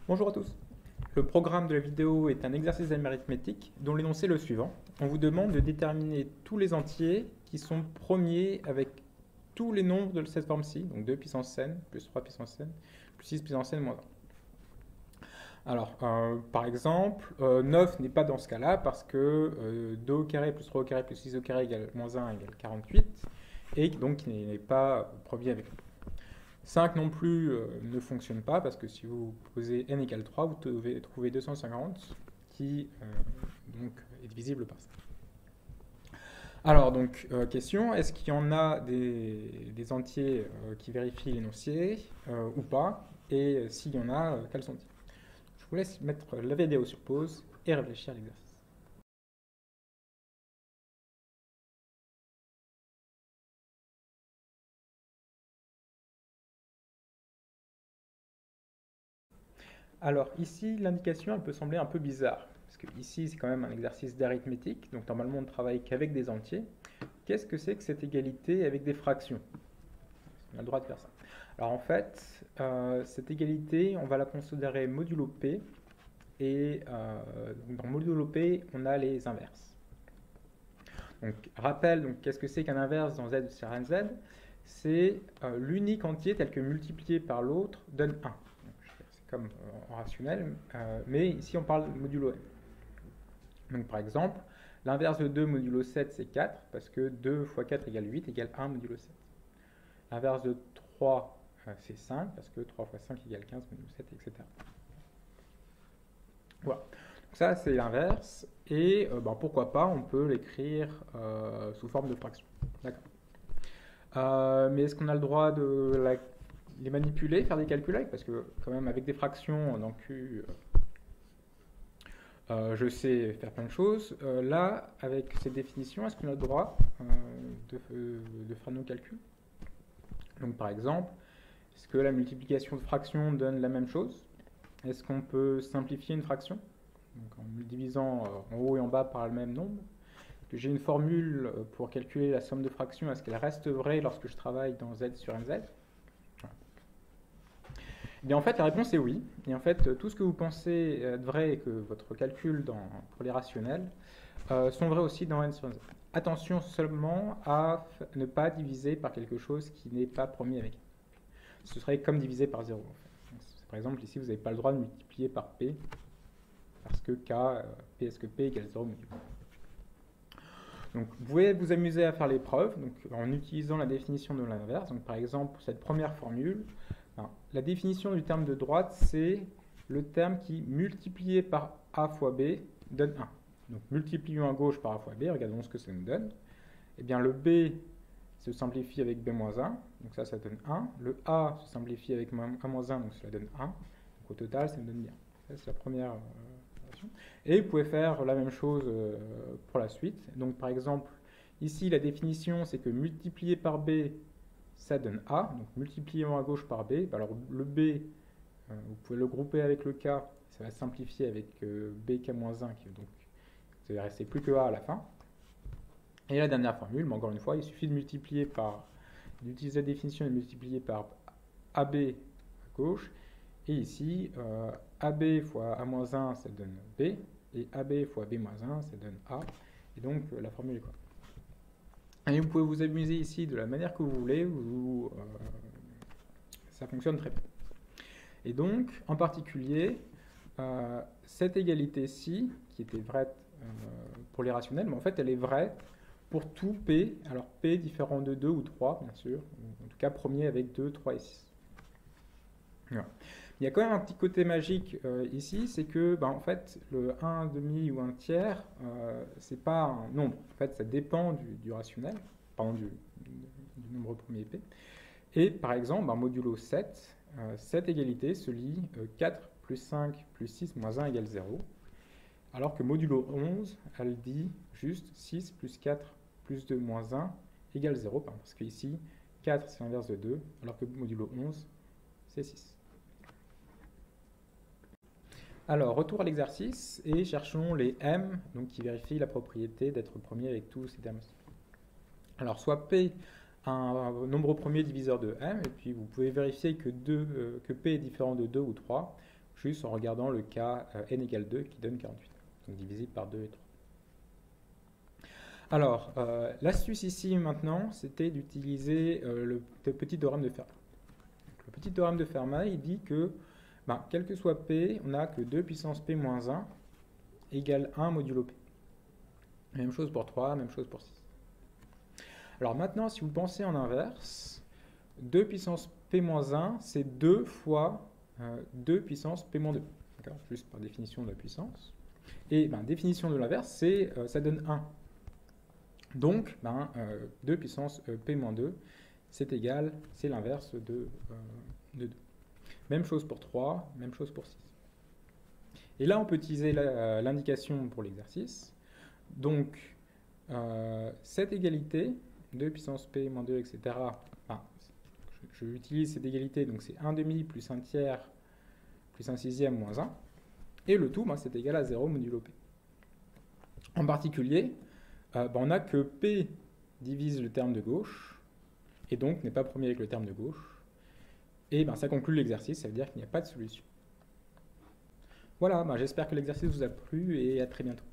Bonjour à tous. Le programme de la vidéo est un exercice arithmétique dont l'énoncé est le suivant. On vous demande de déterminer tous les entiers qui sont premiers avec tous les nombres de cette forme-ci, donc 2 puissance n, plus 3 puissance n, plus 6 puissance n, moins 1. Alors, par exemple, 9 n'est pas dans ce cas-là parce que 2 au carré plus 3 au carré plus 6 au carré égale moins 1 égale 48, et donc il n'est pas premier avec nous. 5 non plus ne fonctionne pas parce que si vous posez n égale 3, vous devez trouver 250 qui donc est divisible par ça. Alors, donc, question, est-ce qu'il y en a des entiers qui vérifient l'énoncé ou pas? Et s'il y en a, quels sont-ils? Je vous laisse mettre la vidéo sur pause et réfléchir à l'exercice. Alors ici, l'indication elle peut sembler un peu bizarre, parce que ici c'est quand même un exercice d'arithmétique, donc normalement on ne travaille qu'avec des entiers. Qu'est-ce que c'est que cette égalité avec des fractions? On a le droit de faire ça. Alors en fait, cette égalité, on va la considérer modulo P, et dans modulo P, on a les inverses. Donc rappel, donc, qu'est-ce que c'est qu'un inverse dans Z sur nz? C'est l'unique entier tel que multiplié par l'autre donne 1. C'est comme en rationnel, mais ici on parle modulo n. Donc par exemple, l'inverse de 2 modulo 7 c'est 4, parce que 2 fois 4 égale 8 égale 1 modulo 7. L'inverse de 3 c'est 5, parce que 3 fois 5 égale 15 modulo 7, etc. Voilà. Donc ça c'est l'inverse, et pourquoi pas, on peut l'écrire sous forme de fraction. D'accord. Mais est-ce qu'on a le droit de les manipuler, faire des calculs avec? Parce que quand même avec des fractions dans Q, je sais faire plein de choses. Là, avec ces définitions, est-ce qu'on a le droit de faire nos calculs? Donc par exemple, est-ce que la multiplication de fractions donne la même chose? Est-ce qu'on peut simplifier une fraction? Donc en divisant en haut et en bas par le même nombre. Que j'ai une formule pour calculer la somme de fractions, est-ce qu'elle reste vraie lorsque je travaille dans Z sur MZ? Et bien en fait, la réponse est oui. Et en fait, tout ce que vous pensez être vrai et que votre calcul pour les rationnels sont vrais aussi dans n sur z. Attention seulement à ne pas diviser par quelque chose qui n'est pas premier avec n. Ce serait comme diviser par 0. En fait. Donc, par exemple, ici, vous n'avez pas le droit de multiplier par p, parce que k, p, est-ce que p égale 0 modulo. Donc, vous pouvez vous amuser à faire l'épreuve en utilisant la définition de l'inverse. Donc, par exemple, pour cette première formule, la définition du terme de droite, c'est le terme qui, multiplié par a fois b, donne 1. Donc, multiplions à gauche par a fois b, regardons ce que ça nous donne. Eh bien, le b se simplifie avec b moins 1, donc ça donne 1. Le a se simplifie avec a moins 1, donc cela donne 1. Donc, au total, ça nous donne bien. Ça, c'est la première version. Et vous pouvez faire la même chose pour la suite. Donc, par exemple, ici, la définition, c'est que multiplié par b, ça donne A, donc multiplions à gauche par B. Alors le B, vous pouvez le grouper avec le K, ça va simplifier avec BK-1, donc vous allez rester plus que A à la fin. Et la dernière formule, mais encore une fois, il suffit d'utiliser la définition et de multiplier par AB à gauche. Et ici, AB fois A-1, ça donne B, et AB fois B-1, ça donne A. Et donc la formule est quoi? Et vous pouvez vous amuser ici de la manière que vous voulez, ça fonctionne très bien. Et donc, en particulier, cette égalité-ci, qui était vraie pour les rationnels, mais en fait, elle est vraie pour tout P. Alors, P différent de 2 ou 3, bien sûr. En tout cas, premier avec 2, 3 et 6. Voilà. Il y a quand même un petit côté magique ici, c'est que en fait, le 1 demi ou 1 tiers, c'est pas un nombre. En fait, ça dépend du rationnel, pardon, du nombre premier P. Et par exemple, modulo 7, cette égalité se lit 4 plus 5 plus 6 moins 1 égale 0. Alors que modulo 11, elle dit juste 6 plus 4 plus 2 moins 1 égale 0. Parce qu'ici, 4 c'est l'inverse de 2, alors que modulo 11, c'est 6. Alors, retour à l'exercice et cherchons les m, donc qui vérifient la propriété d'être premier avec tous ces termes. Alors, soit P un nombre premier diviseur de m, et puis vous pouvez vérifier que P est différent de 2 ou 3. juste en regardant le cas n égale 2 qui donne 48, donc divisible par 2 et 3. Alors, l'astuce ici maintenant, c'était d'utiliser le petit théorème de Fermat. Le petit théorème de Fermat, il dit que, quel que soit P, on n'a que 2 puissance P moins 1 égale 1 modulo P. Même chose pour 3, même chose pour 6. Alors maintenant, si vous pensez en inverse, 2 puissance P moins 1, c'est 2 fois 2 puissance P moins 2. Juste par définition de la puissance. Et définition de l'inverse, ça donne 1. Donc, 2 puissance P moins 2, c'est l'inverse de 2. Même chose pour 3, même chose pour 6. Et là, on peut utiliser l'indication pour l'exercice. Donc, cette égalité, 2 puissance P moins 2, etc., je utilise cette égalité, donc c'est 1 demi plus 1 tiers plus 1 sixième moins 1. Et le tout, c'est égal à 0 modulo P. En particulier, on n'a que P divise le terme de gauche, et donc n'est pas premier avec le terme de gauche. Et ça conclut l'exercice, ça veut dire qu'il n'y a pas de solution. Voilà, j'espère que l'exercice vous a plu, et à très bientôt.